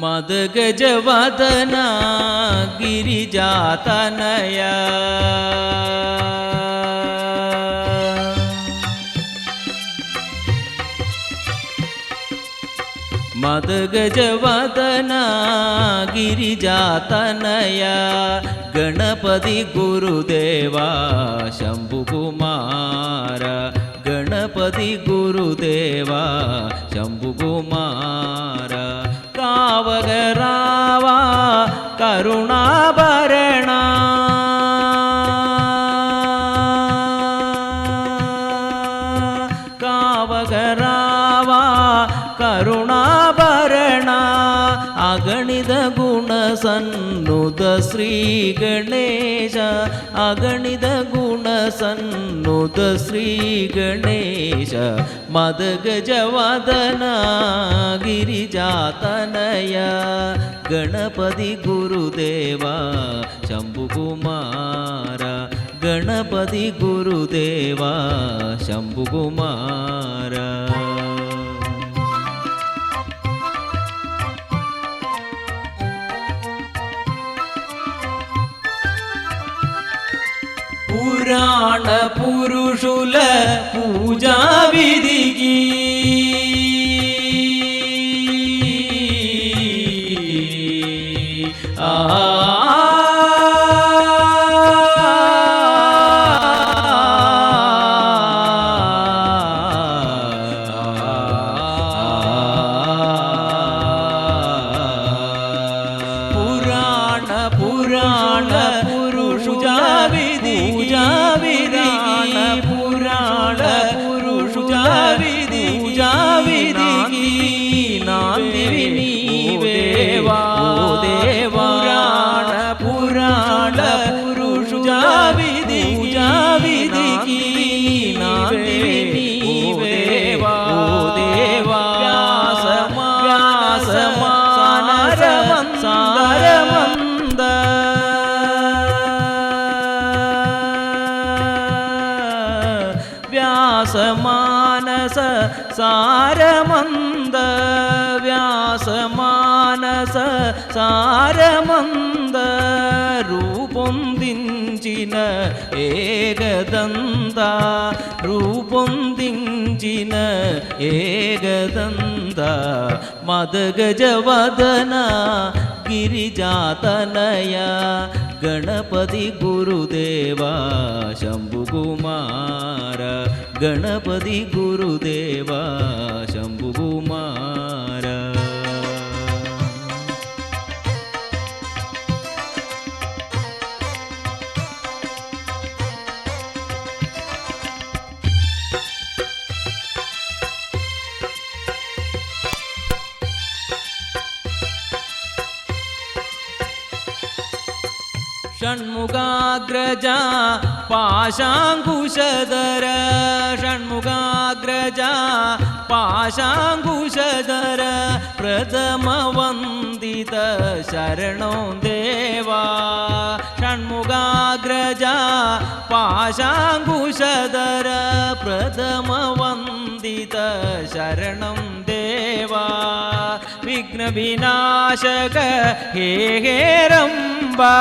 ಮದಗಜವದನ ಗಿರಿಜಾತನಯ ಮದಗಜವದನ ಗಿರಿಜಾತನಯ ಗಣಪತಿ ಗುರುದೇವ ಶಂಭುಕುಮಾರ ಗಣಪತಿ ಗುರುದೇವ ಶಂಭುಕುಮಾರ ಕಾವಗರಾವ ಕರುಣಾಭರಣ ಕಾವಗರಾವ ಕರುಣಾಭರಣ ಅಗಣಿತ ಗುಣ ಸನ್ನುತ ಶ್ರೀ ಗಣೇಶ ಅಗಣಿತ ಗುಣ ಸನ್ನುತ ಶ್ರೀ ಗಣೇಶ ಮದಗಜವದನ ಗಿರಿಜಾತನಯ ಗಣಪತಿ ಗುರುದೇವ ಶಂಭುಕುಮಾರ ಗಣಪತಿ ಗುರುದೇವ ಶಂಭುಕುಮಾರ పురాణ పురుషుల పూజా విధికి పురాణ పురుషుజా విధి పురాణ పురుషుజా విధికి నాందివి నీవేవా దేవాణ పురాణ పురుషుజా విధికి నాందివి నీవేవా దేవా సారమంద వ్యాసమానస సారమంద వ్యాసమానస సారమంద రూపొందించిన ఏకదంత రూపొందించిన ఏకదంత మదగజవదన గిరిజాతనయ గణపతి గురుదేవ శంభుకుమార గణపతి గురుదేవ శంభుకుమార षण्मुगाग्रजा पाशाङ्कुशधर षण्मुगाग्रजा पाशाङ्कुशधर प्रथमवन्दित शरणो देवा षण्मुगाग्रजा पाशाङ्कुशधर प्रथमवन्दित शरणं देवा विघ्नविनाशक हे हेरम्बा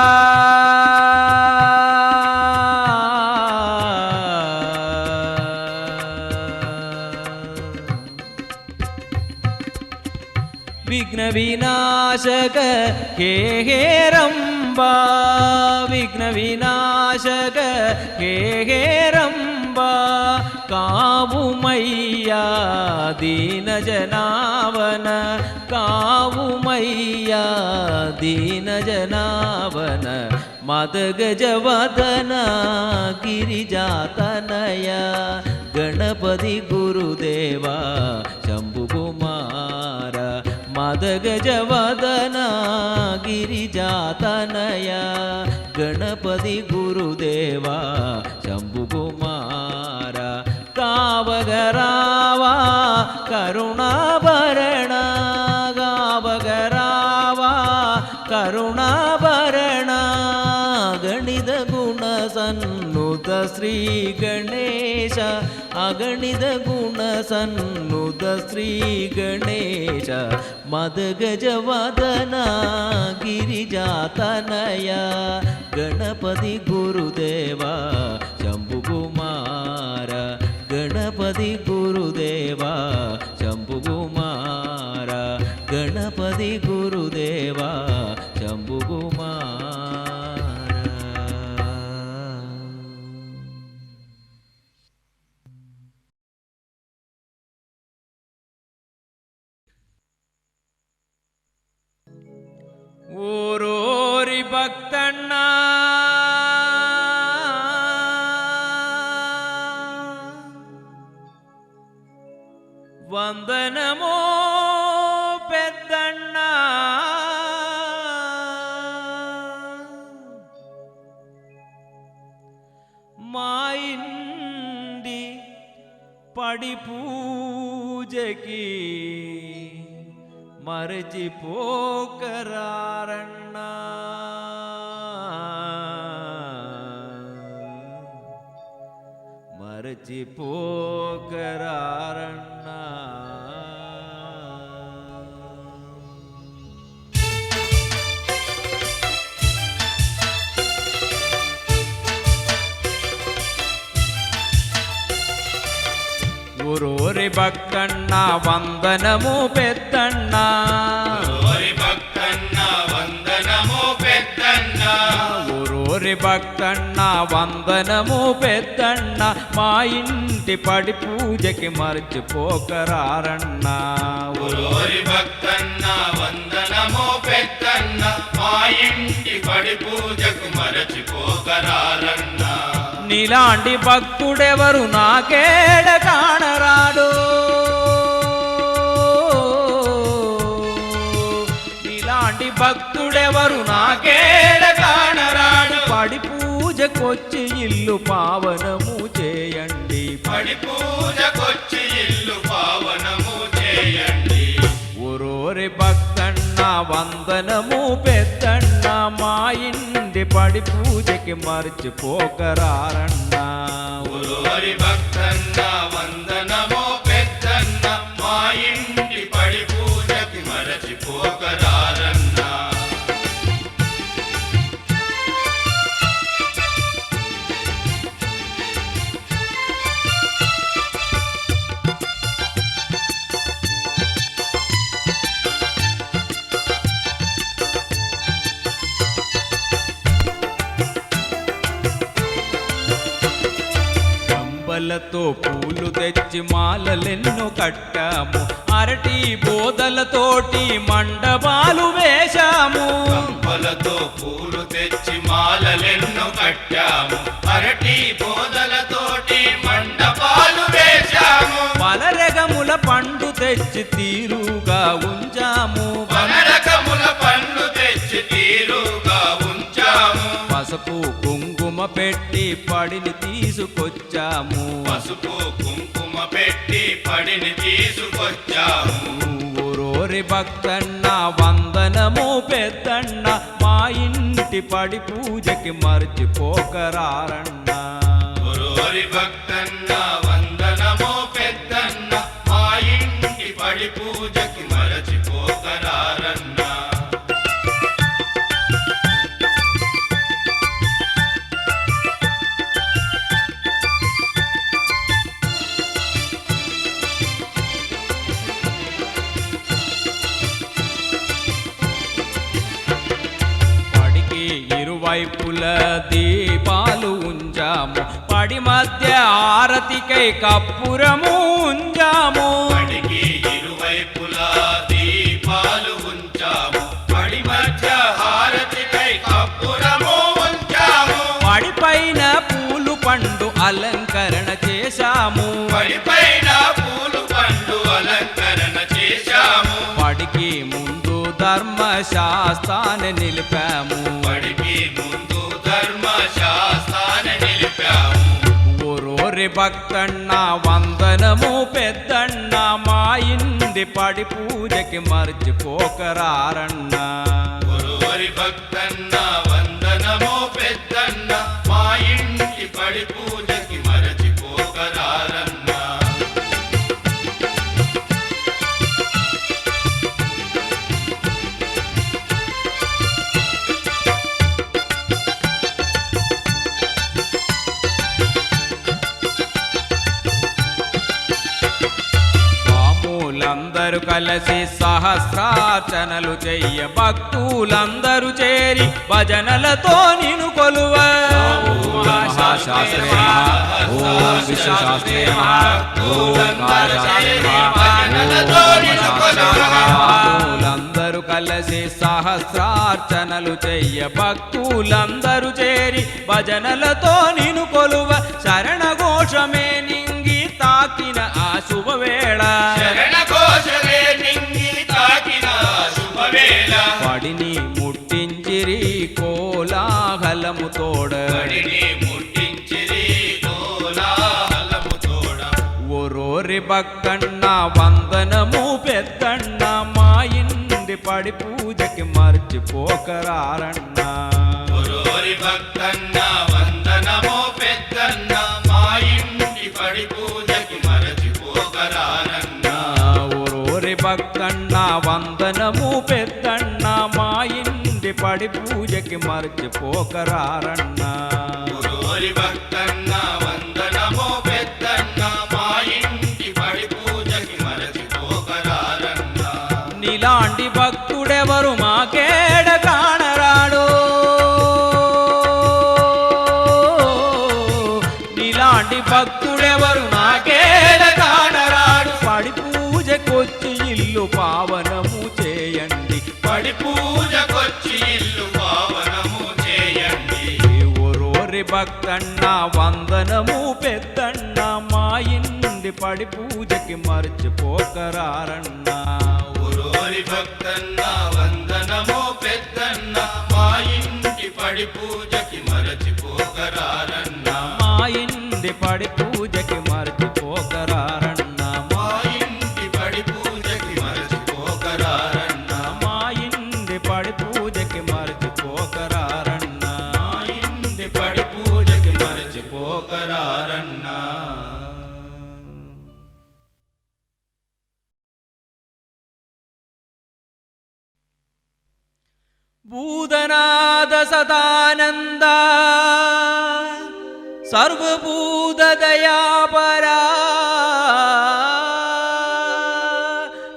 विघ्नविनाशक हे हेरम्बा विघ्नविनाशक हे हेरम्बा कावुमय्या दीनजनावन कावुमय्या दीनजनावन मदगजवदन गिरिजातनय गणपति गुरुदेव शंभुकुमार मदगजवदन गिरिजातनय गणपति गुरुदेव शंभुकुमार कावगरावा करुणाभरण गावगरावा करुणाभरण गणित गुण सन्नुत श्री गणेश ಅಗಣಿದ ಗುಣ ಸನ್ನುತ ಶ್ರೀ ಗಣೇಶ ಮದಗಜವದನ ಗಿರಿಜಾತನಯ ಗಣಪತಿ ಗುರುದೇವ ಶಂಭುಕುಮಾರ ಗಣಪತಿ ಗುರುದೇವ ಶಂಭುಕುಮಾರ ಗಣಪತಿ ಗುರುದೇವ ಶಂಭುಕುಮಾರ. ಊರೂರಿ ಭಕ್ತಣ್ಣ వందనమో పెద్దಣ್ಣ మా ఇంటి పడి పూజకి మరచిపోకరారಣ್ಣ మరచిపోకరారಣ್ణ. ఊరూరి భక్తಣ್ಣ వందనము పెద్దಣ್ಣ ఊరూరి భక్తಣ್ణ వందనము పెద్దಣ್ణ ఊరూరి భక్తಣ್ణ వందనము పెద్దಣ್ణ మా ఇంటి పడి పూజకి మర్చిపోకరారಣ್ణ. ఊరూరి భక్తಣ್ణ వందనము పెద్దಣ್ణ మా ఇంటి పడి పూజకు మరచిపోకరారಣ್ణ. నీలాంటి భక్తుడెవరు నాకేడ కాణరాడు, నీలాంటి భక్తుడెవరు నాకేడ కాణరాడు. పడి పూజకొచ్చి ఇల్లు పావనము చేయండి, పడి పూజకొచ్చి ఇల్లు పావనము చేయండి. ఊరూరి భక్తಣ್ణ వందనము పెద్దಣ್ణ మా ఇంటి పడి పూజకి మర్చిపోకరారಣ್ణ. ఊరూరి భక్తಣ್ణ వందనము పెద్దಣ್ణ మా ఇంటి పడి పూజకి మరచిపోకరారಣ್ణ. కంబలతో పూలు తెచ్చి మాలలెన్నో కట్టాము, అరటి బోదలతోటి మండపాలు వేశాము. కంపలతో పూలు తెచ్చి మాలలెన్నో కట్టాము, అరటి బోదలతోటి మండపాలు వేశాము. పలరగముల పండు తెచ్చి తీరుగా ఉంచాము, వనరకముల పండ్లు తెచ్చి తీరుగా ఉంచాము. పసుపు కుంకుమ పెట్టి పడిని తీసుకొచ్చాము, పసుపు కుంకుమ పెట్టి పడిని తీసుకొచ్చాము. ఊరూరి భక్తಣ್ణ వందనము పెద్దಣ್ణ మా ఇంటి పడి పూజకి మర్చిపోకరారಣ್ణ. ఊరూరి భక్తಣ್ణ వందనము పెద్దಣ್ణ మా ఇంటి పడి పూజకి మరచిపోకరారಣ್ణ. ఇరువైపుల దీపాలు ఉంచాము, పడి మధ్య ఆరతికై కప్పురము ఉంచాము. పడికి ఇరువైపులా దీపాలు ఉంచాము, పడి మధ్య హారతికై కప్పురము ఉంచాము. పడిపైన పూలు పండు అలంకరణ చేశాము, పడిపైన పూలు పండు అలంకరణ చేశాము. పడికి ముందు ధర్మశాస్త్రాన్ని నిలిపాము, పడికి ముందు ధర్మశాస్త్రాన్ని నిలిపాము. ఊరూరి భక్తಣ್ణ వందనము పెద్దಣ್ణ మా ఇంటి పడి పూజకి మర్చిపోకరారಣ್ణ. ఊరూరి భక్తಣ್ణ వందనము పెద్దಣ್ణ మా ఇంటి పడి పూజకి మరచిపోకరారಣ್ణ. కలసి సహస్రార్చనలు చెయ్య భక్తులందరూ చేరి భజనలతో నిను కొలువ మహాశాస్త్రే ఓం విశ్వశాస్త్రే భక్తులందరూ కలసి సహస్రార్చనలు చెయ్య భక్తులందరూ చేరి భజనలతో నిను కొలువ శరణ ఘోషమే నింగి తాకిన ఆ శుభవేళ పడిని ముట్టించిరి కోలాహలము తోడ ఓరోరి భక్తన్న వందనము పెద్దన్న మా ఇంటి పడి పూజకి మర్చిపోకరారన్న భక్తన్న వందనమో పెద్దన్న మా ఇంటి పడి పూజకి మరచిపోకరారన్న ఓరోరి భక్తన్న వందనము పెద్దన్న మా ఇంటి పడి పూజకి మర్చిపోకరారన్న భక్తన్న వందనమో పెద్దన్న మా ఇంటి పడి పూజకి మరచిపోకరారన్న నీలాంటి భక్తుడెవరు మాకేడ కానరాడు నీలాంటి భక్తుడెవరు నాకేడ కానరాడు పడి పూజకొచ్చి ఇల్లు పావనము చేయండి పడి పూజకొచ్చి ఇల్లు పావనము చేయండి ఓరోరి భక్తన్న వందనము పెద్దన్న మా ఇంటి పడి పూజకి మర్చిపోకరారన్న భక్తన్న వందనమో పెద్దన్న మా ఇంటి పడి పూజకి మరచిపోకరారన్న మా ఇంటి పడి పూజకి మర్చిపోకరారన్న మా ఇంటి పడి పూజకి మరచిపోకరారన్న మా ఇంటి పడి పూజకి మర్చిపోకరారన్న మా ఇంటి పడి పూజకి మరచిపోకరారన్న భూతనాథ సదానంద సర్వభూత దయాపరా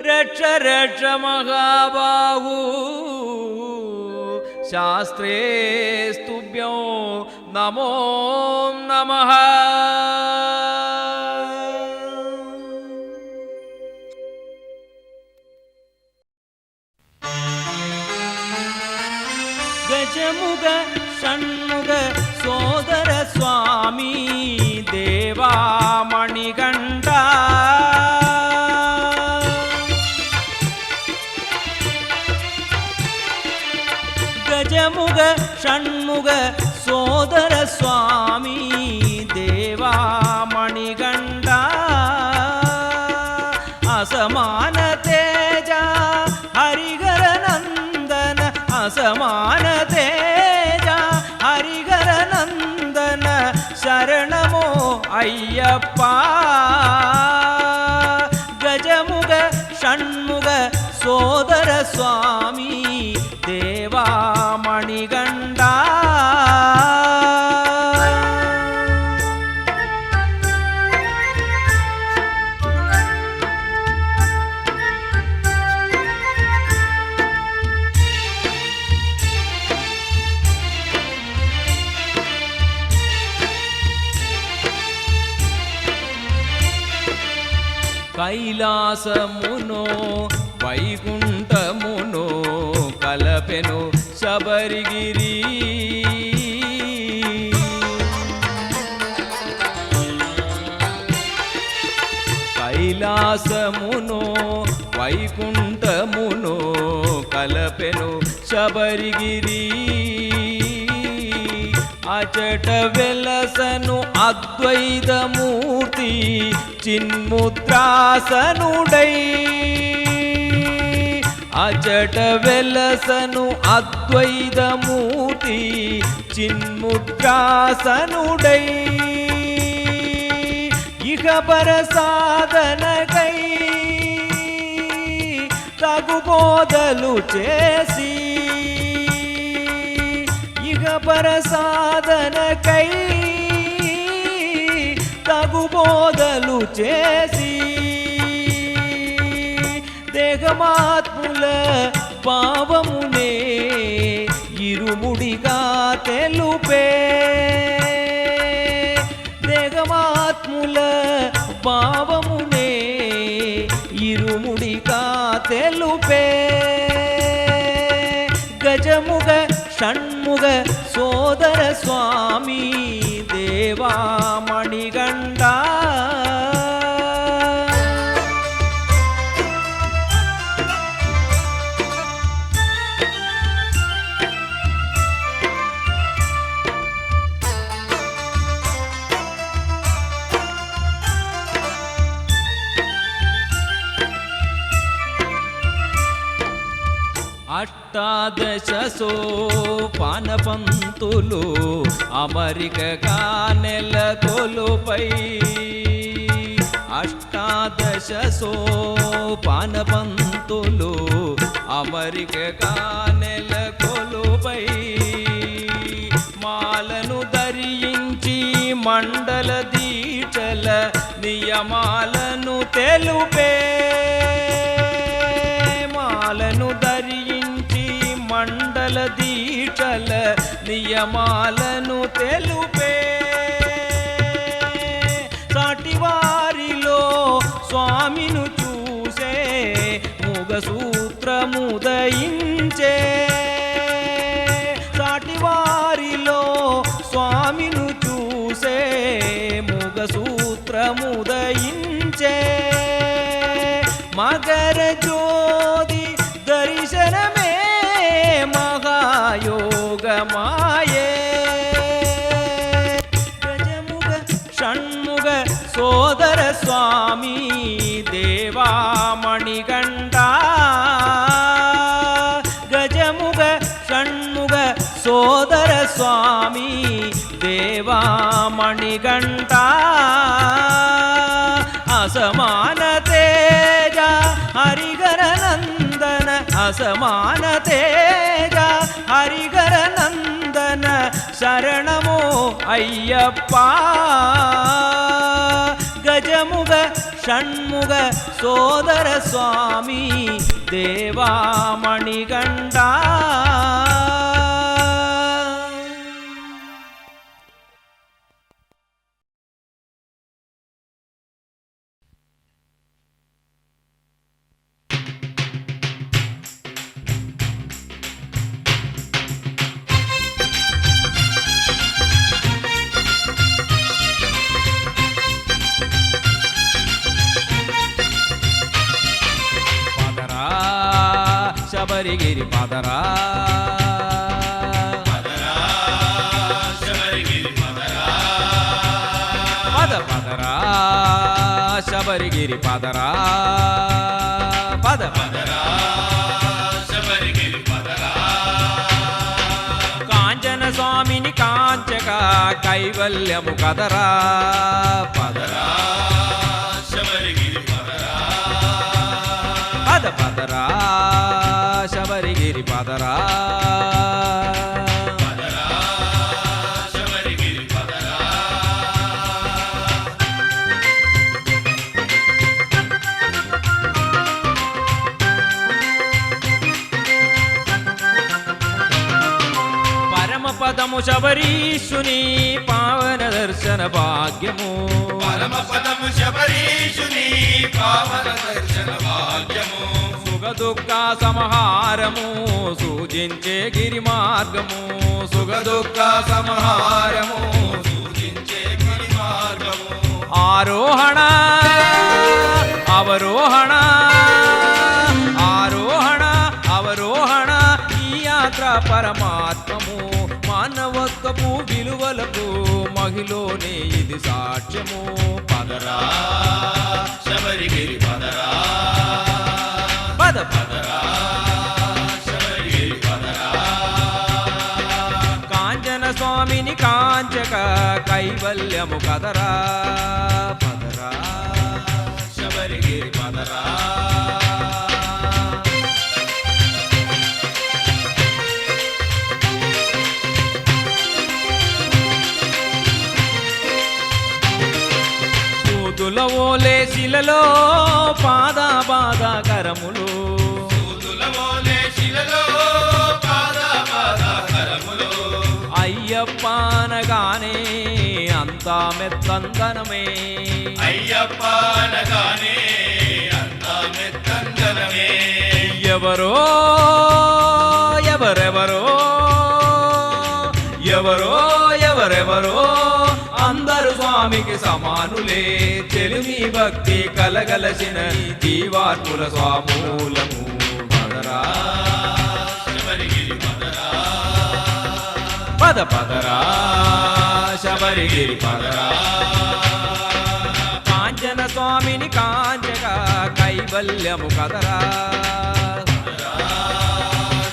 రక్ష రక్ష మహాబాహు శాస్త్రే స్తుభ్యో నమో నమః గజముగ షణ్ముగ సోదర స్వామి దేవా మణికంఠ గజముగ షణ్ముగ సోదర స్వామి దేవా మణికంఠ అసమాన తేజ హరిహర నందన అసమాన తేజ హరిహర నందన శరణమో అయ్యప్ప గజముగ షణ్ముగ సోదర స్వామి దేవా మణికంఠ కైలాసమునో వైకుంఠమునో కలపెను శబరిగిరి కైలాసమునో వైకుంఠమునో కలపెను శబరిగిరి అచట వెలసను అద్వైతమూర్తి చిన్ముద్రాసనుడై అచట వెలసను అద్వైతమూర్తి చిన్ముద్రాసనుడై ఇహ పర సాధనకై తగు బోధలు చేసి ఇహ పర సాధనకై తగు బోధలు చేసి దేహమాత్ముల భావమునే ఇరుముడిగా తెలుపే దేహమాత్ముల భావమునే ఇరుముడిగా తెలుపే గజముగ షణ్ముగ సోదర స్వామి దేవామణిగండ అష్టాదశ సోపానపంతులు అమరికగా నెలకొలుపై అష్టాదశ సోపానపంతులు అమరికగా నెలకొలుపై మాలను ధరించి మండల దీక్షల నియమాలను తెలుపే మాలను ధరించి మండల దీక్షల నియమాలను తెలుపే సాటివారిలో స్వామిను చూసే ముగ సూత్రముదయించే సాటివారిలో స్వామిను చూసే ముగ సూత్రముదయించే మకర జ్యోతి దర్శనమే మహాయోగమాయే గజముగ షణ్ముగ సోదర స్వామి దేవామణిగండ గజముగ షణ్ముగ సోదర స్వామి దేవామణిగండ అసమాన తేజ హరిగర నందన అసమాన తేజ హరిగర నందన శరణమో అయ్యప్ప గజముగ షణ్ముగ సోదర స్వామి దేవామణిగండ శబరిగిరి పదరా శబరిగిరి పదరా పద పదరా శబరిగిరి పదరా పద పదరా శబరిగిరి పదరా కాంచన స్వామిని కాంచక కైవల్యము కదరా పదరా శబరిగిరి పదరా పద పదరా శబరిగిరి పదరా పదరా శబరిగిరి పదరా పరమపదము శబరీషుని పావన దర్శన భాగ్యము పరమపదము శబరీషుని పావన దర్శన భాగ్యము సుఖ దుఃఖ సంహారము సూచించే గిరి మార్గము సుఖ దుఃఖ సంహారము సూచించే గిరి మార్గము ఆరోహణ అవరోహణ ఆరోహణ అవరోహణ ఈ యాత్ర పరమాత్మము మానవత్వపు విలువలకు మహిళనే ఇది సాక్ష్యము పదరా శబరిగిరి పదరా పద పదరా శబరిగిరి పదరా కాంచన స్వామిని కాంచక కైవల్యము కదరా పదరా శబరిగిరి పదరా సూదుల ఓలే శిలలో పాద కరములు కొండమోలే శిలలో పాదకరములో అయ్యప్ప అనగానే అంతా మెత్తందనమే అయ్యప్ప అనగానే అంతా మెత్తందనమే ఎవరో ఎవరెవరో ఎవరో ఎవరెవరో అందరు స్వామికి సమానులే చెలిమి భక్తి కలగలసిన జీవాత్ముల స్వామూలము పదరా శబరిగిరి పదరా పద పదరా శబరిగిరి పదరా కాంచన స్వామిని కాంచగా కైవల్యము కదరా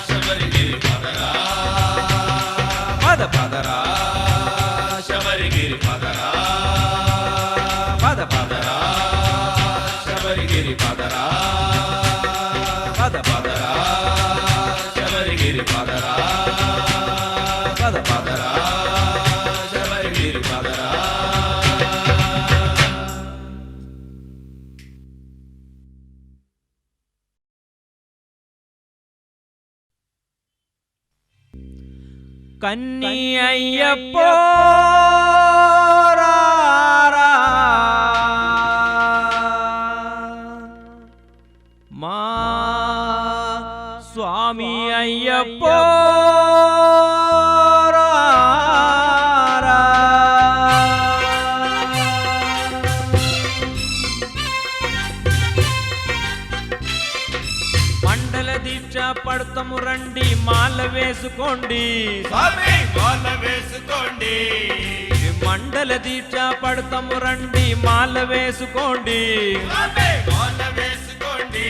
శబరిగిరి పదరా పద పదరా శబరిగిరి పదరా పద పదరా శబరిగిరి పదరా పద పదరా శబరిగిరి పదరా పద పదరా శబరిగిరి పదరా కన్నీ అయ్యప్పో రారా. మా స్వామి అయ్యప్పో రారా. మండల దీక్ష పడతాము రండి మాల వేసుకోండి స్వామి మాల వేసుకోండి మండల దీక్ష పడతాము రండి మాల వేసుకోండి స్వామి మాల వేసుకోండి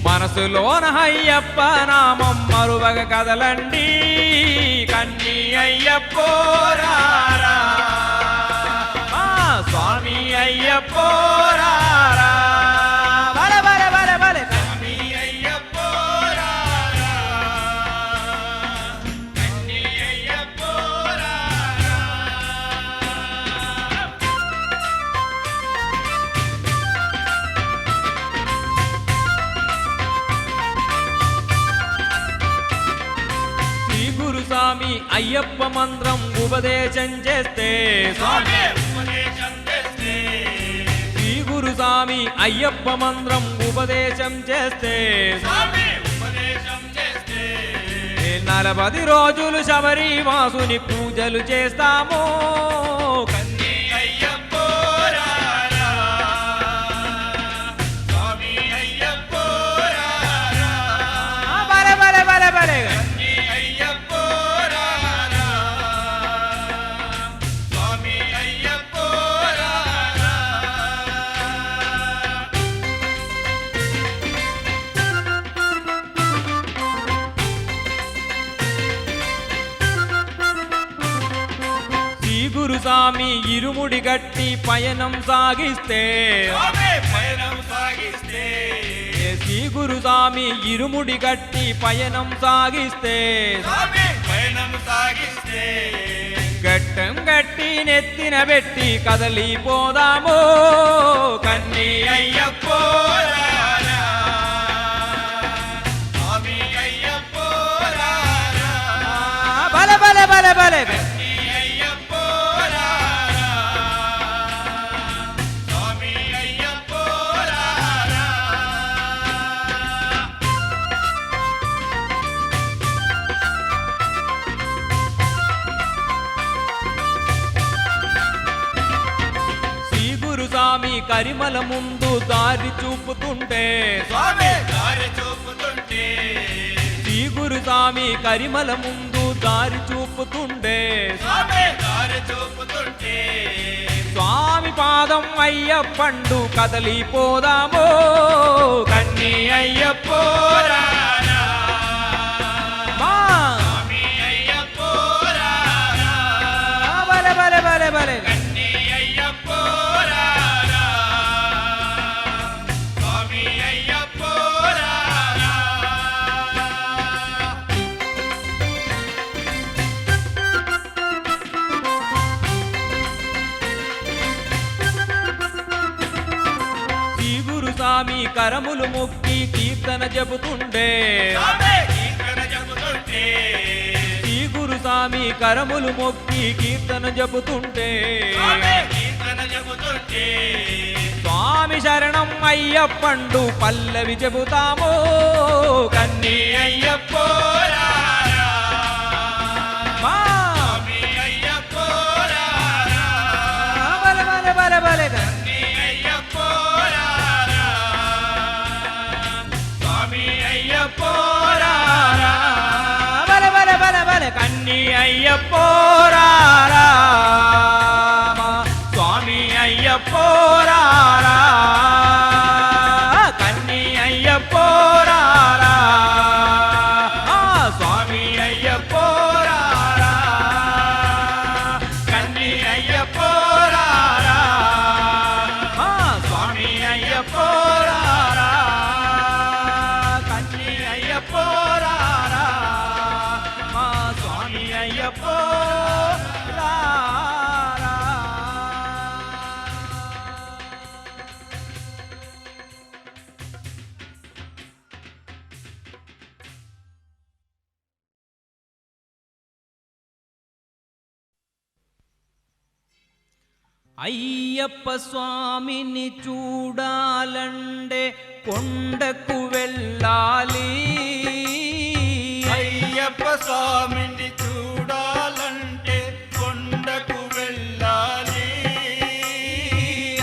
మనసులోన అయ్యప్ప నామం మరువగ కదలండి కన్నీ అయ్యప్పో రారా. మా స్వామి అయ్యప్పో రారా. బల బల బల బల. కన్నీ అయ్యప్పో రారా కన్నీ అయ్యప్పో రారా శ్రీ గురుస్వామి అయ్యప్ప మంత్రం ఉపదేశం చేస్తే స్వామి ఉపదేశం చేస్తే శ్రీ గురుస్వామి అయ్యప్ప మంత్రం ఉపదేశం చేస్తే స్వామి ఉపదేశం చేస్తే 40 రోజులు శబరి వాసుని పూజలు చేస్తాము కన్నీ అయ్యప్పో రారా స్వామి అయ్యప్పో రారా బలే బలే బలే బలే. కన్నీ అయ్యప్పో రారా స్వామి అయ్యప్పో రారా శ్రీ గురుస్వామి ఇరుముడి గట్టి పయనం సాగిస్తే స్వామి పయనం సాగిస్తే శ్రీ గురుస్వామి ఇరుముడి గట్టి పయనం సాగిస్తే స్వామి పయనం సాగిస్తే గట్టం గట్టి నెత్తిన పెట్టి కదలిపోదాము కన్నీ అయ్యప్పో రారా స్వామి అయ్యప్పో రారా బలే బలే బలే బలే. కన్నీ అయ్యప్పో రారా స్వామి అయ్యప్పో రారా శ్రీ గురుస్వామి కరిమల ముందు దారి చూపుతుంటే స్వామి దారి చూపుతుంటే శ్రీ గురుస్వామి కరిమల ముందు దారి చూపుతుండే స్వామి దారి చూపుతుంటే స్వామి పాదం అయ్యప్పండు కదలిపోదాము కన్నీ అయ్యప్పో రారా మా స్వామి అయ్యప్పో రారా బలే బలే బలే బలే. కన్నీ అయ్యప్పో రారా స్వామి అయ్యప్పో రారా స్వామి కరములు మొక్కి కీర్తన చెబుతుండే స్వామి కీర్తన చెబుతుంటే శ్రీ గురుస్వామి కరములు మొక్కి కీర్తన చెబుతుంటే స్వామి కీర్తన చెబుతుంటే స్వామి శరణం అయ్యప్పండు పల్లవి చెబుతామో కన్నీ అయ్యప్పో రారా మా స్వామి అయ్యప్పో రారా బల బల బల బల కన్నీ అయ్యప్పో రారా స్వామి అయ్యప్పో రారా బల బల బల బల కన్నీ అయ్యప్పోరారా స్వామి అయ్యప్పోరారా కన్నీ అయ్యప్పోరారా స్వామి అయ్యప్పోరారా కన్నీ అయ్యప్పోరారా స్వామి అయ్యప్పోరారా కన్నీ అయ్యప్పోరారా మా స్వామి అయ్యప్పోరారా అయ్యప్ప స్వామిని చూడాలంటే కొండకు వెళ్ళాలి అయ్యప్ప స్వామిని చూడాలంటే కొండకు వెళ్ళాలి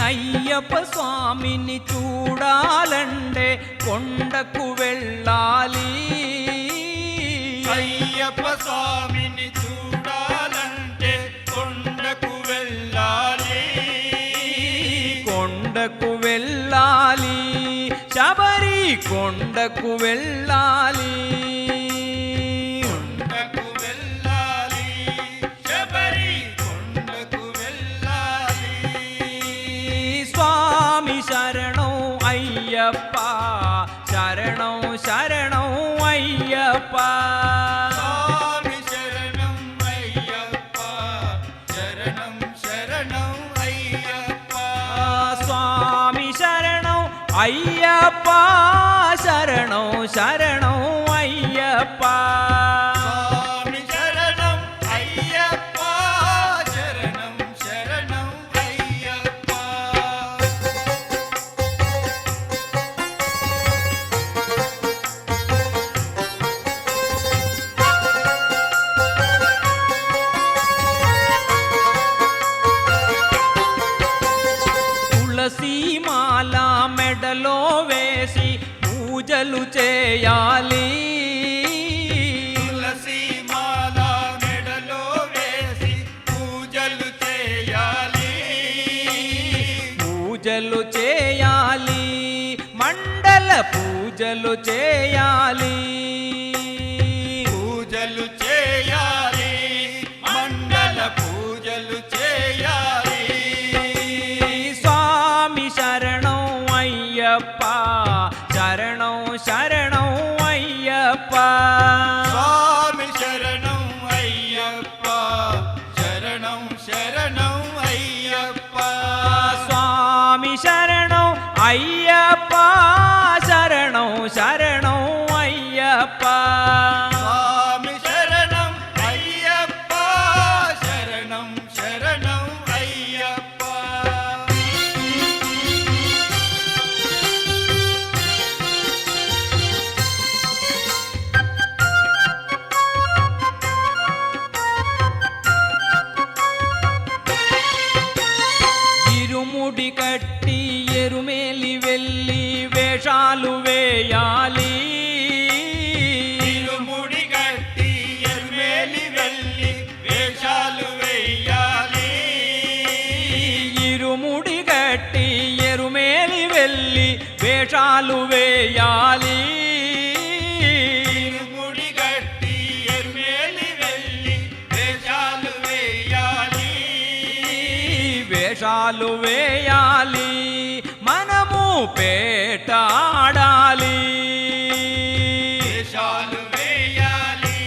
అయ్యప్ప స్వామిని చూడాలంటే కొండకు వెళ్ళాలి అయ్యప్ప స్వామిని చూడాలంటే కొండకు వెళ్ళాలి కొండకు వెళ్ళాలి శబరి కొండకు వెళ్ళాలి కొండకు వెళ్ళాలి శబరి కొండకు వెళ్ళాలి స్వామి శరణం అయ్యప్ప శరణం శరణం అయ్యప్ప స్వామి శరణం అయ్యప్ప శరణం శరణం అయ్యప్ప స్వామి శరణం అయ్యప్ప శరణం శరణం అయ్యప్ప స్వామి శరణం అయ్యప్ప శరణం శరణం అయ్యప్ప తులసి మాల మెడలో వేసి పూజలు చేయాలి తులసి మాల మెడలో వేసి పూజలు చేయాలి పూజలు చేయాలి మండల పూజలు చేయాలి పూజలు చేయాలి మండల పూజలు చేయాలి స్వామి శరణం అయ్యప్ప శరణం శరణం అయ్యప్ప స్వామి శరణం అయ్యప్ప శరణం శరణం అయ్యప్ప స్వామి శరణం అయ్యప్ప శరణం శరణం అయ్యప్ప స్వామి శరణం అయ్యప్ప శరణం శరణం అయ్యప్ప ఇరుముడి కట్టి ఎరుమేలి వెళ్ళి వేషాలు వేయాలి ఇరుముడి గట్టి ఎరుమేలి వెళ్ళి వేషాలు వేయాలి ఇరుముడి కట్టి ఎరుమేలి వెళ్ళి వేషాలు వేయాలి ఇరుముడి గట్టి ఎరుమేలి వెళ్ళి వేషాలు వేయాలి వేషాలు వేయాలి మనము పేట ఆడాలి వేషాలు వేయాలి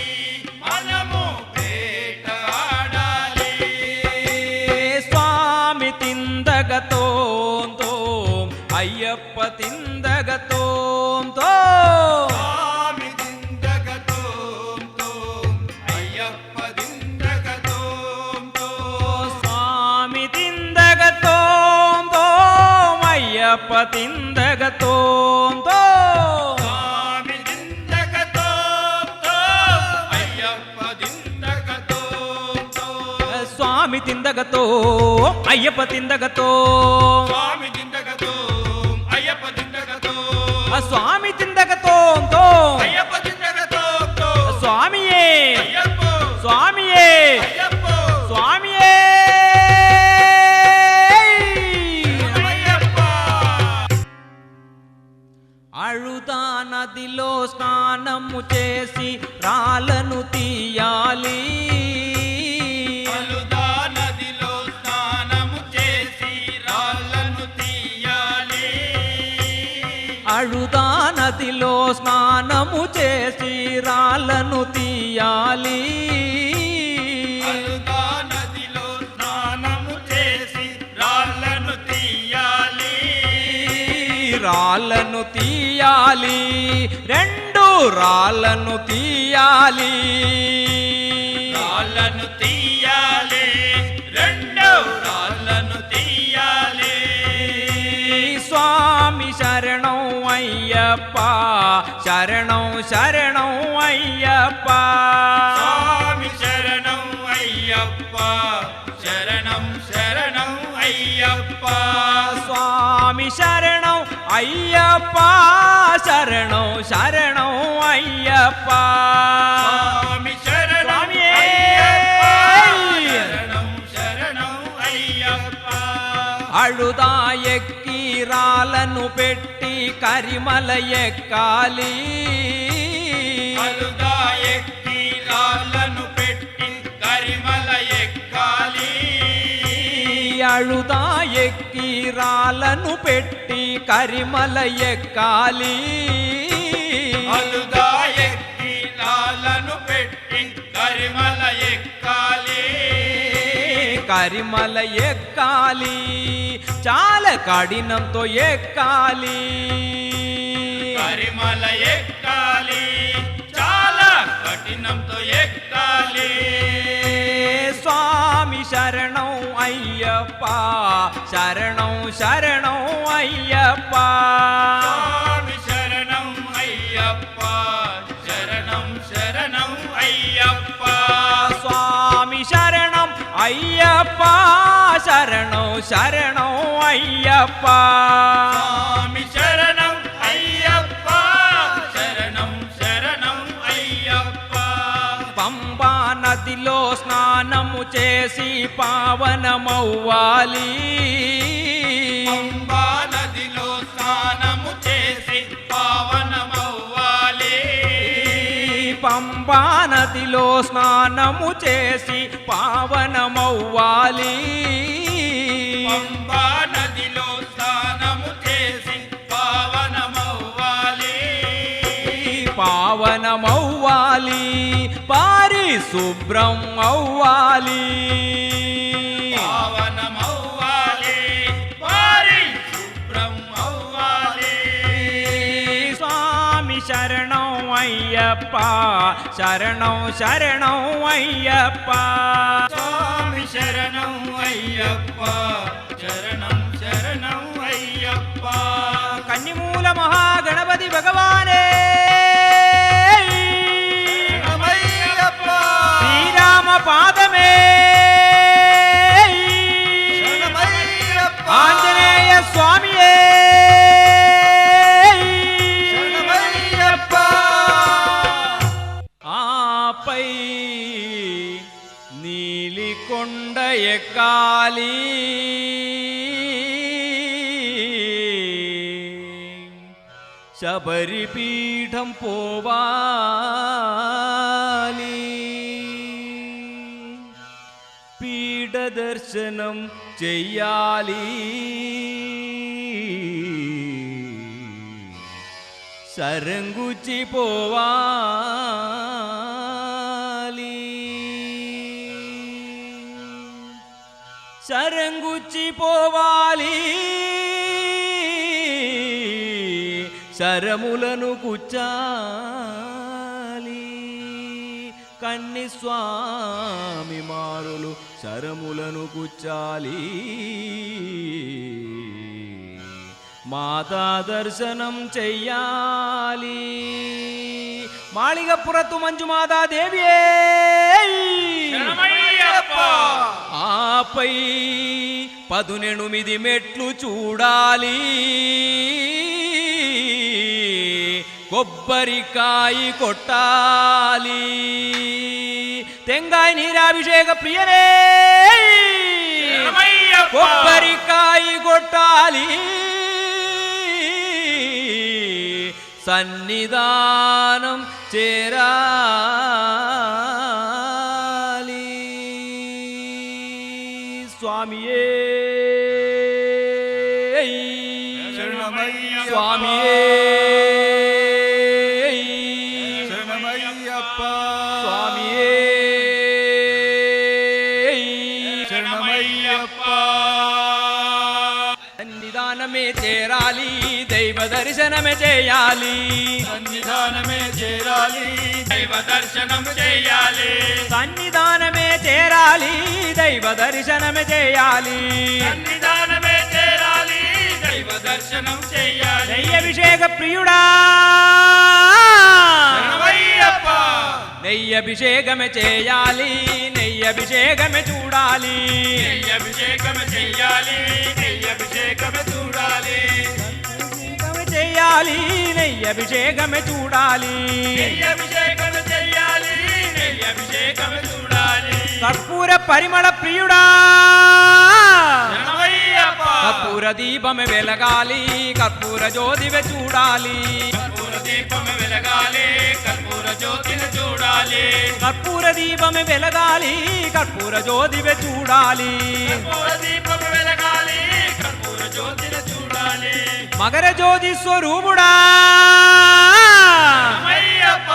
మనము పేట ఆడాలి స్వామి తిందగతో అయ్యప్ప తింద అయ్యప్ప తిందగతోంతో స్వామి దిందగతో అయ్యప్ప దిందగతో స్వామి తిందగతో అయ్యప్ప తిందగతో స్వామి దిందగతో అయ్యప్ప దిందగతో స్వామి తిందగతోంతో అయ్యప్ప దిందగతో స్వామియే అయ్యప్ప స్వామియే అయ్యప్ప స్వామియే అయ్యప్ప అழுదా నదిలో స్నానము చేసి రాళ్ళను తీయాలి అలుదా నదిలో స్నానము చేసి రాళ్ళను తీయాలి అழுదా నదిలో స్నానము చేసి రాళ్ళను తీయాలి అలుదా నదిలో స్నానము చేసి రాళ్ళను తీయాలి రాళ్ళను తీయాలి రెండు రాళ్ళను తీయాలి రాళ్ళను తీయాలి రెండు రాళ్ళను తీయాలి స్వామి శరణం అయ్యప్ప శరణం శరణం అయ్యప్ప స్వామి శరణం అయ్యప్ప శరణం శరణం అయ్యప్ప స్వామి శరణం అయ్యప్ప శరణం శరణం అయ్యప్ప స్వామి శరణం స్వామియే. అయ్యప్ప శరణం శరణం అయ్యప్ప అழுదా ఎక్కి రాళ్ళను పెట్టి కరిమల ఎక్కాలి అలుదా ఎక్కి రాళ్ళను పెట్టి కరిమల ఎక్కాలి అழுదా ఎక్కి రాళ్ళను పెట్టి కరిమల ఎక్కాలి అలుదా ఎక్కి రాళ్ళను పెట్టి కరిమల ఎక్కాలి కరిమల ఎక్కాలి చాలా కఠినంతో ఎక్కాలి కరిమల ఎక్కాలి చాలా కఠినంతో ఎక్కాలి స్వామి శరణం అయ్యప్ప శరణం శరణం అయ్యప్ప స్వామి శరణం అయ్యప్ప శరణం శరణం అయ్యప్ప స్వామి శరణం అయ్యప్ప శరణం శరణం అయ్యప్ప స్వామి శరణం అయ్యప్ప శరణం శరణం అయ్యప్ప పంబా నదిలో స్నానము చేసి పావనమవ్వాలి పంబా నదిలో స్నానము చేసి పావనమవ్వాలి పంబా నదిలో స్నానము చేసి పావనమవ్వాలి పంబా నదిలో స్నానము చేసి పావనమవ్వాలి పావనమవ్వాలి పారిశుభ్రం అవ్వాలి పావనమవ్వాలి పరిశుభ్రం అవ్వాలి స్వామి శరణం అయ్యప్ప శరణం శరణం అయ్యప్ప స్వామి శరణం అయ్యప్ప శరణం శరణం అయ్యప్ప కన్నిమూల మహాగణపతి భగవానే శరణమయ్యప్ప శ్రీరామ పాదమే శరణమయ్యప్ప ఆంజనేయ స్వామియే శరణమయ్యప్ప ఆపై నీలికొండ ఎక్కాలి శబరిపీఠం పోవాలి పీఠ దర్శనం చెయ్యాలి సరంగుచి పోవాలి సరంగుచి పోవాలి శరములను కుచ్చాలి కన్ని స్వామి మారులు శరములను కుచ్చాలి మాతా దర్శనం చెయ్యాలి. మాళిగపురతు మంజుమాతా దేవియే ఆపై 18 మెట్లు చూడాలి. కొబ్బరికాయ కొట్టాలి. తెంగాయ నీరాభిషేక ప్రియనే కొబ్బరికాయ కొట్టాలి. సన్నిధానం చేరాలి. స్వామియే స్వామియే శరణమయ్యప్ప స్వామియే శరణమయ్యప్ప సన్నిధానమే చేరాలి. దైవ దర్శనమే చేయాలి. సన్నిధానమే చేరాలి దైవ దర్శనం చేయాలి. సన్నిధానమే చేరాలి. దైవ దర్శనమే చేయాలి. సన్నిధానమే చేరాలి దైవ దర్శనం చేయాలి. నెయ్యభిషేక ప్రియుడా శరణమయ్యప్ప నెయ్యభిషేకమే చేయాలి. నెయ్యభిషేకమే చూడాలి. అభిషేకం చెయ్యాలి అభిషేకం చూడాలి. చేయాలి. నెయ్యభిషేకమే చూడాలి. అభిషేకం చెయ్యాలి అభిషేకం చూడాలి. కర్పూర పరిమళ ప్రియుడా శరణమయ్యప్ప కర్పూర దీపమే వెలగాలి. కర్పూర జ్యోతివే చూడాలి. కర్పూర దీపం వెలగాలి కర్పూర జ్యోతిని చూడాలి. కర్పూర దీపమే వెలగాలి. కర్పూర జ్యోతివే చూడాలి. కర్పూర దీపం వెలగాలి కర్పూర జ్యోతిని చూడాలి. మకర జ్యోతి స్వరూపుడా శరణమయ్యప్ప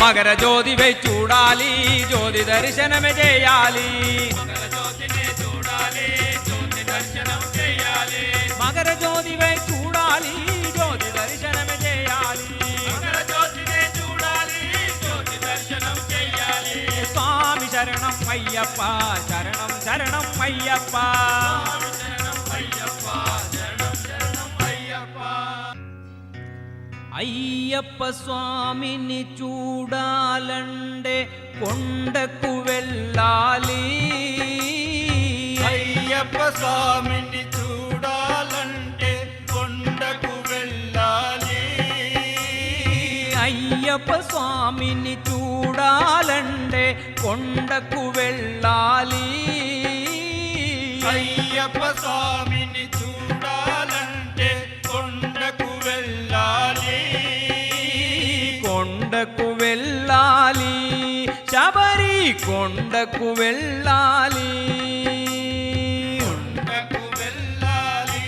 మకర జ్యోతివే చూడాలి. జ్యోతి దర్శనమే చేయాలి. మకర జ్యోతిని చూడాలి జ్యోతి దర్శనం చేయాలి. మకర జ్యోతివే చూడాలి. జ్యోతి దర్శనమే చేయాలి. మకర జ్యోతిని చూడాలి జ్యోతి దర్శనం చేయాలి. స్వామి శరణం అయ్యప్ప శరణం శరణం అయ్యప్ప శరణం అయ్యప్ప శరణం శరణం అయ్యప్ప. అయ్యప్ప స్వామిని చూడాలంటే కొండకు వెళ్ళాలి. అయ్యప్ప స్వామిని చూడాలంటే కొండకు వెళ్ళాలి. అయ్యప్ప స్వామిని చూడాలంటే కొండకు వెళ్ళాలి. అయ్యప్ప స్వామిని చూడాలంటే కొండకు వెళ్ళాలి. కొండకు వెళ్ళాలి. శబరి కొండకు వెళ్ళాలి. కొండకు వెళ్ళాలి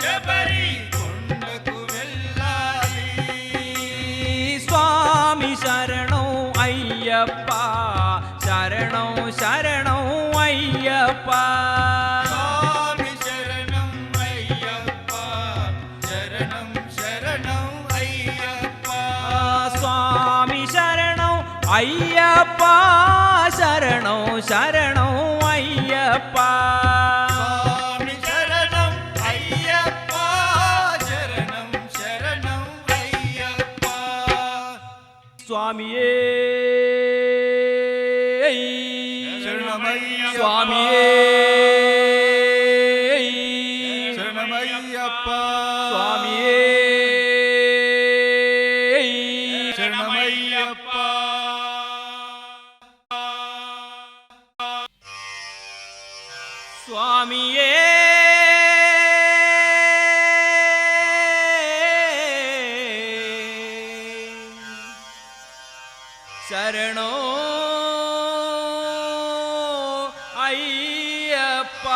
శబరి కొండకు వెళ్ళాలి. స్వామి శరణం అయ్యప్ప శరణం శరణం అయ్యప్ప స్వామి శరణం అయ్యప్ప శరణం శరణం అయ్యప్ప. స్వామి శరణం అయ్యప్ప శరణం శరణం అయ్యప్ప స్వామి శరణం అయ్యప్ప శరణం శరణం అయ్యప్ప. స్వామియే శరణమయ్యప్ప స్వామియే శరణమయ్యప్ప స్వామియే శరణమయ్యప్ప. స్వామియే శరణో అయ్యప్ప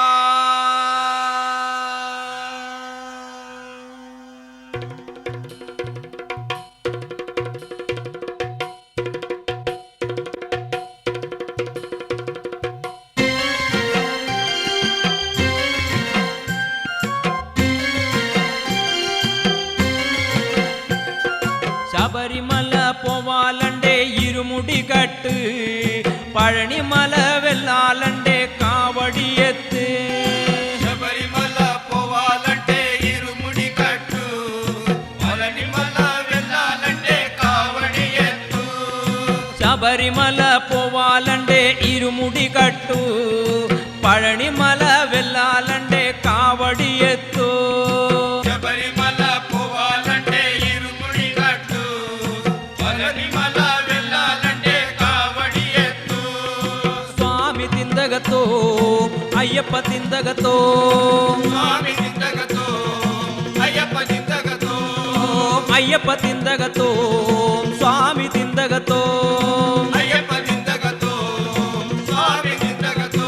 శబరిమల పోవాలంటే ఇరుముడి కట్టు, పళనిమల వెళ్ళాలంటే కావడి ఎత్తు. శబరిమల పోవాలంటే ఇరు కట్టు పళనిమల వెళ్ళాలంటే కావడి ఎత్తు శబరిమల పోవాలంటే ఇరుముడి కట్టు పళనిమల వెళ్ళాలంటే కావడి ఎత్తు స్వామి తిందగతో అయ్యప్ప తిందగతో స్వామి దిందగతో అయ్యప్ప దిందగతో అయ్యప్ప తిందగతో స్వామి తిందగతో అయ్యప్ప దిందగతో స్వామి దిందగతో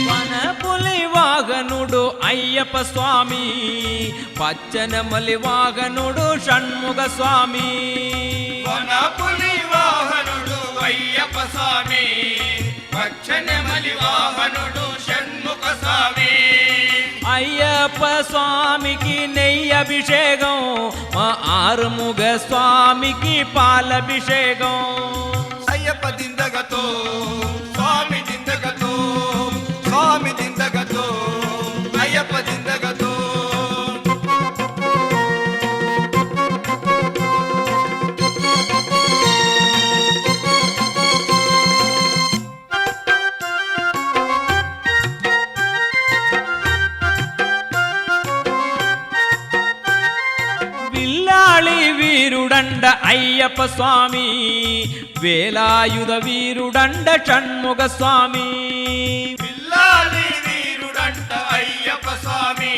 వనపులి వాగనుడు అయ్యప్ప స్వామి పచ్చనమలి వాగనుడు షణ్ముగ స్వామి వనపులి వాహనుడు అయ్యప్ప స్వామి పచ్చనెమలి వాహనుడు షణ్ముఖ స్వామి అయ్యప్ప స్వామికి నెయ్యి అభిషేకం మా ఆరుముగ స్వామికి పాలభిషేకం అయ్యప్ప దిందగతో స్వామి దిందగతో స్వామి దిందగతో అయ్యప్ప దిందగతో విల్లాళి వీరుడండ అయ్యప్ప స్వామి వేలాయుధ వీరుడండ షణ్ముగ స్వామి పిల్లాలి వీరుడంట అయ్యప్ప స్వామి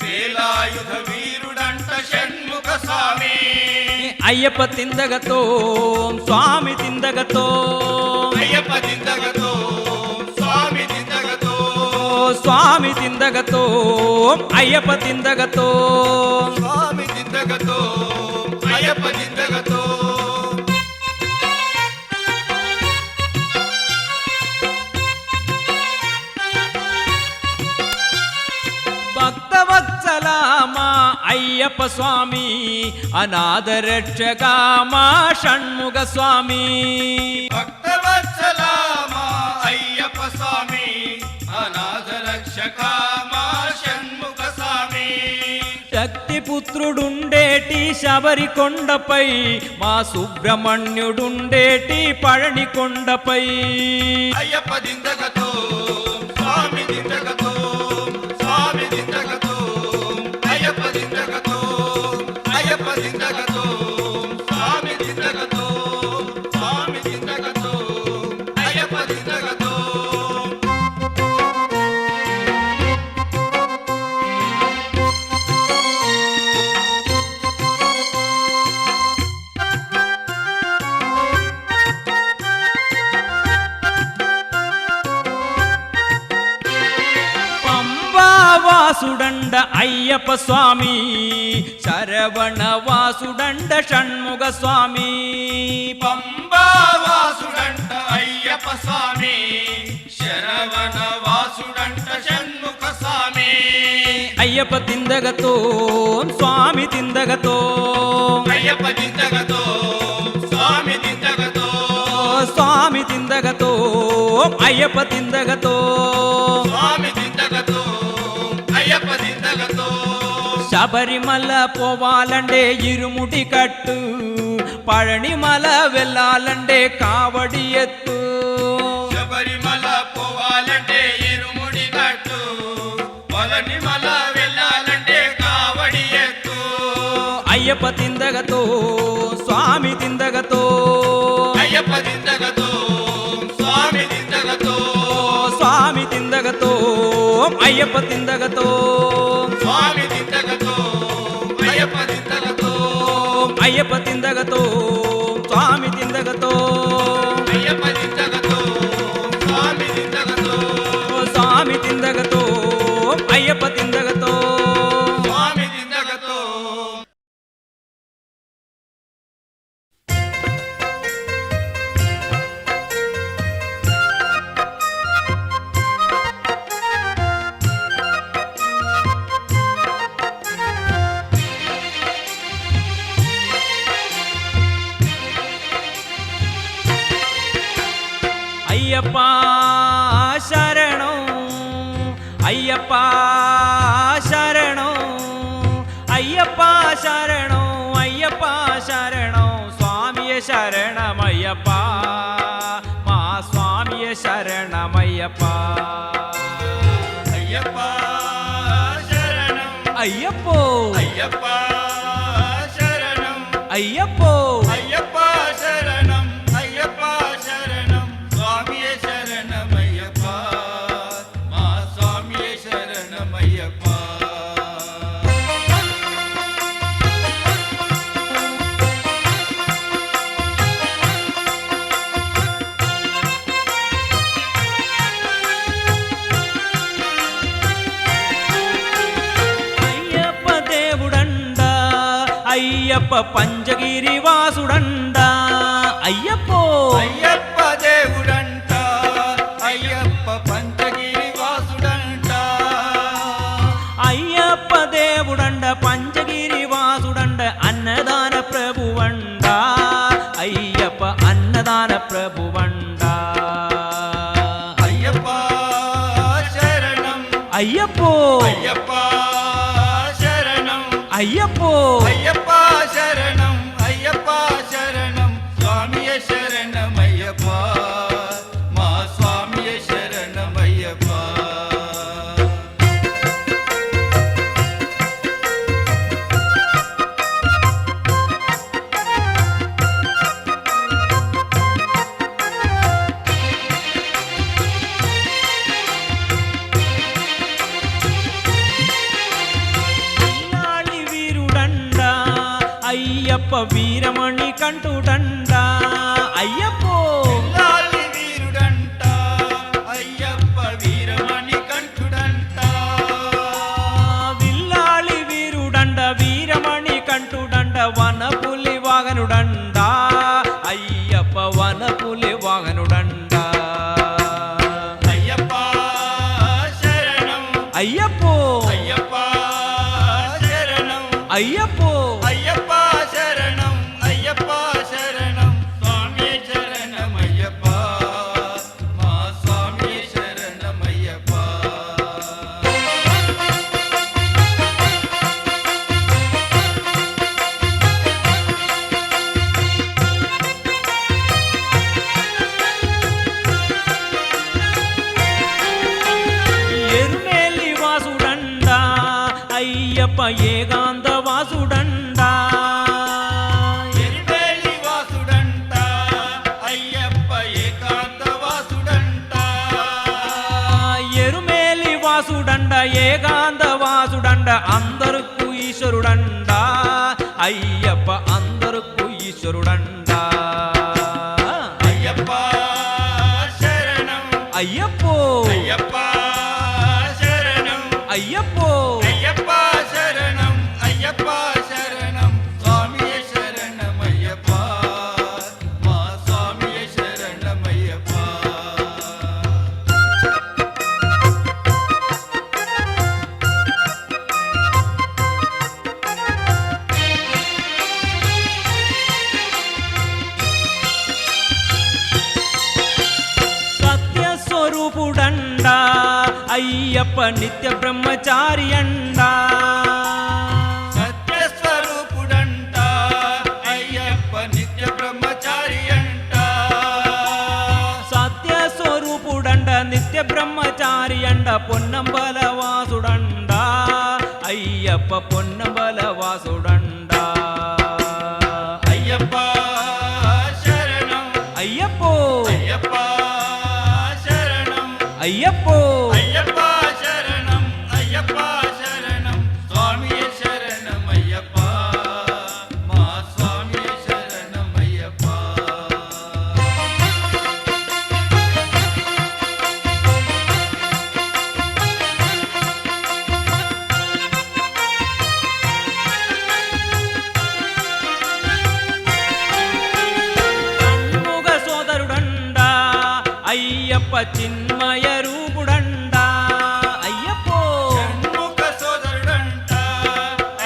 వేలాయుధ వీరుడంట షణ్ముఖ స్వామి అయ్యప్ప తిందగతో స్వామి తిందగతో అయ్యప్ప దిందగతో స్వామి దిందగతో స్వామి తిందగతో అయ్యప్ప తిందగతో స్వామి దిందగతో అయ్యప్ప దిందగతో భక్తవత్సల మా అయ్యప్ప స్వామి అనాథరక్షక మా షణ్ముగ స్వామి భక్తవత్సల మా అయ్యప్ప స్వామి అనాథ రక్షక మా షణ్ముఖ స్వామి శక్తి పుత్రుడుండేటి శబరి కొండపై మా సుబ్రహ్మణ్యుడుండేటి పళని కొండపై అయ్యప్ప దిందగతో స్వామి దిందగతో స్వామి దిందగతో అయ్యప్ప దిందగతో అయ్యప్ప దిందగతో స్వామి దిందగతో స్వామి దిందగతో అయ్యప్ప దిందగతో వాసుడండ అయ్యప్ప స్వామి శరవణ వాసుడండ షణ్ముగ స్వామి పంబావాసుడంట అయ్యప్ప స్వామి శరవణ వాసుడంట షణ్ముఖ స్వామి అయ్యప్ప తిందగతో స్వామి తిందగతో అయ్యప్ప దిందగతో స్వామి దిందగతో స్వామి తిందగతో అయ్యప్ప తిందగతో స్వామి దిందగతో అయ్యప్ప దిందగతో శబరిమల పోవాలంటే ఇరుముడి కట్టు పళనిమల వెళ్ళాలంటే కావడి ఎత్తు శబరిమల పోవాలంటే ఇరుముడి కట్టు పళనిమల వెళ్ళాలంటే కావడి ఎత్తు అయ్యప్ప తిందగతో స్వామి తిందగతో అయ్యప్ప దిందగతో స్వామి దిందగతో స్వామి తిందగతో అయ్యప్ప తిందగతో స్వామి దిందగతో అయ్యప్ప దిందగతో అయ్యప్ప తిందగతో స్వామి తిందగతో అయ్యప్ప దిందగతో స్వామి దిందగతో స్వామి తిందగతో అయ్యప్ప తిందగతో స్వామి దిందగతో అయ్యప్ప శరణం అయ్యప్ప శరణం అయ్యప్ప శరణం అయ్యప్ప శరణం స్వామియే శరణమయ్యప్ప మా స్వామియే శరణమయ్యప్ప అయ్యప్ప శరణం అయ్యప్పో అయ్యప్ప శరణం అయ్యప్పో అయ్యప్ప శరణం అయ్యప్ప శరణం స్వామియే శరణమయ్యప్ప మా స్వామియే శరణమయ్యప్ప అయ్యప్ప దేవుడండా అయ్యప్ప పంచగిరి వాసుడండా అయ్యప్పో అయ్యప్ప దేవుడంట అయ్యప్ప పంచగిరి వాసుడంట అయ్యప్ప దేవుడండ పంచగిరి వాసుడండ అన్నదాన ప్రభువండ అయ్యప్ప అన్నదాన ప్రభువండ అయ్యప్ప శరణం అయ్యప్పో అయ్యప్ప శరణం అయ్యప్పో అయ్యప్ప శరణం అయ్యప్ప శరణం స్వామియే శరణమయ్యప్ప మా స్వామియే శరణమయ్యప్ప ఇల్లాలి వీరుడండ అయ్యప్ప వీరమణి కంటుడండ అయ్యప్పో లాలి వీరుడంట అయ్యప్ప వీరమణి కంఠుడంట విల్లాలి వీరుడండ వీరమణి కంటుడండ వనపులి వాగనుడండ అయ్యప్ప వనపులి వాగనుడండ అయ్యప్ప శరణం అయ్యప్పో అయ్యప్ప శరణం అయ్యప్పో అయ్యప్ప శరణం అయ్యప్ప శరణం స్వామి శరణమయ్యప్ప మా స్వామి శరణమయ్యప్ప ఎరుమేలి వాసుడండ అయ్యప్ప ఏకాంత వాసుడండ ఎరివేలి వాసుడంట అయ్యప్ప ఏకాంత వాసుడంట ఎరుమేలి వాసుడండ ఏకాంత వాసుడండ అందరుకు ఈశ్వరుడండ అయ్యప్ప అందరుకు ఈశ్వరుడండ అయ్యప్ప శరణం అయ్యప్పో అయ్యప్ప శరణం అయ్యప్పో అయ్యప్ప శరణం అయ్యప్ప శరణం స్వామియే శరణమయ్యప్ప మా స్వామియే శరణమయ్యప్ప సత్య స్వరూపుడండ అయ్యప్ప నిత్య బ్రహ్మచారి అండ సత్యస్వరూపుడంట అయ్యప్ప నిత్య బ్రహ్మచారి అంట సత్య స్వరూపుడండ నిత్య బ్రహ్మచారి అండ పొన్నంబల వాసుడండ అయ్యప్ప పొన్నంబల వాసుడండ అయ్యప్ప శరణం అయ్యప్పో అయ్యప్ప శరణం అయ్యప్పో అయ్యప్ప శరణం అయ్యప్ప శరణం స్వామియే శరణమయ్యప్ప మా స్వామియే శరణమయ్యప్ప షణ్ముగ సోదరుడండ అయ్యప్ప చిన్మయ రూపుడండ అయ్యప్పో షణ్ముఖ సోదరుడంట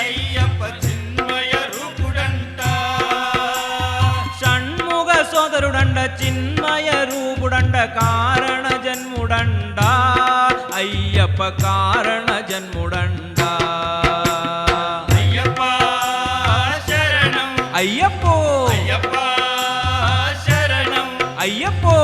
అయ్యప్ప చిన్మయ రూపుడంట షణ్ముగ సోదరుడండ దండ చిన్మయ రూపుడండ కారణ జన్ముడండ అయ్యప్ప కారణ జన్ముడండ అయ్యప్ప శరణం అయ్యప్పో అయ్యప్ప శరణం అయ్యప్పో